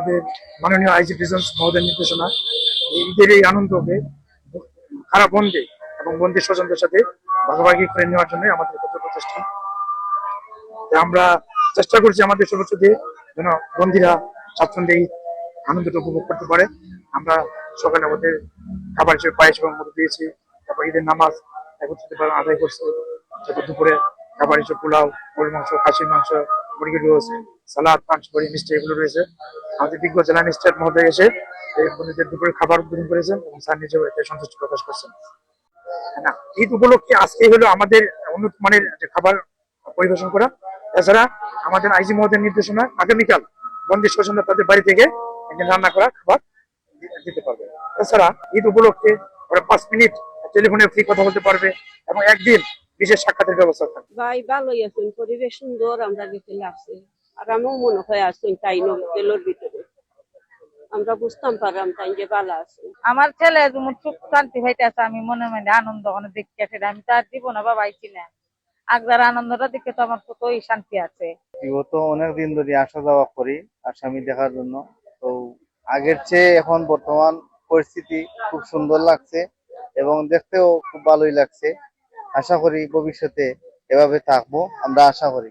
আমাদের মাননীয় IG president মহোদয়ের নির্দেশনা ঈদের এই আনন্দকে খারাপ বন্ধে এবং বন্ধের স্বজনদের সাথে ভাগাভাগি করে নেওয়ার জন্য আমাদের প্রচেষ্টা। আমরা চেষ্টা করছি আমাদের সর্বোচ্চ দিয়ে যেন বন্ধুরা স্বাচ্ছন্দ্যে এই আনন্দটা উপভোগ করতে পারে। আমরা সকালে আমাদের খাবার হিসেবে পায়েস এবং মতো দিয়েছি, তারপর ঈদের নামাজ একত্রিত আদায় করছে, তারপর দুপুরে খাবার হিসেবে পোলাও, গরুর মাংস, খাসির মাংস, মুরগির রোজ, সালাদ, পাঁচ বড়ি, মিষ্টি এগুলো রয়েছে। আমাদের বিজ্ঞ জেলা ম্যাজিস্ট্রেট মহোদয় এসে এই বন্ধুদের দুপুরে খাবার উদ্বোধন করেছেন এবং স্যার নিজেও এতে সন্তুষ্টি প্রকাশ করছেন। না, ঈদ উপলক্ষে আজকে হলো আমাদের উন্নত মানের যে খাবার পরিবেশন করা। এছাড়া আমাদের আইজি মহোদয়ের নির্দেশনা আগামীকাল বন্দি স্বজনরা তাদের বাড়ি থেকে একদিন রান্না করা খাবার দিতে পারবে। এছাড়া ঈদ উপলক্ষে ওরা 5 মিনিট টেলিফোনে ফ্রি কথা বলতে পারবে এবং একদিন বিশেষ সাক্ষাতের ব্যবস্থা থাকবে। ভাই ভালোই আছেন, পরিবেশ সুন্দর, আমরা গেতে লাগছে আর আমিও মনে হয় আসছেন তাই তেলের ভিতরে আমরা বুঝতাম পারলাম তাই যে ভালো আছে। আমার ছেলে যেমন সুখ শান্তি হইতেছে, আমি মনে মনে আনন্দ দেখতে সেটা আমি তার দিব না বাবা আইছি না। আগদার আনন্দটা দেখে তো আমার কতই শান্তি আছে। ও তো অনেকদিন ধরে আসা যাওয়া করি আসামি দেখার জন্য। তো আগের চেয়ে এখন বর্তমান পরিস্থিতি খুব সুন্দর লাগছে এবং দেখতেও খুব ভালোই লাগছে। আশা করি ভবিষ্যতে এভাবে থাকবো, আমরা আশা করি।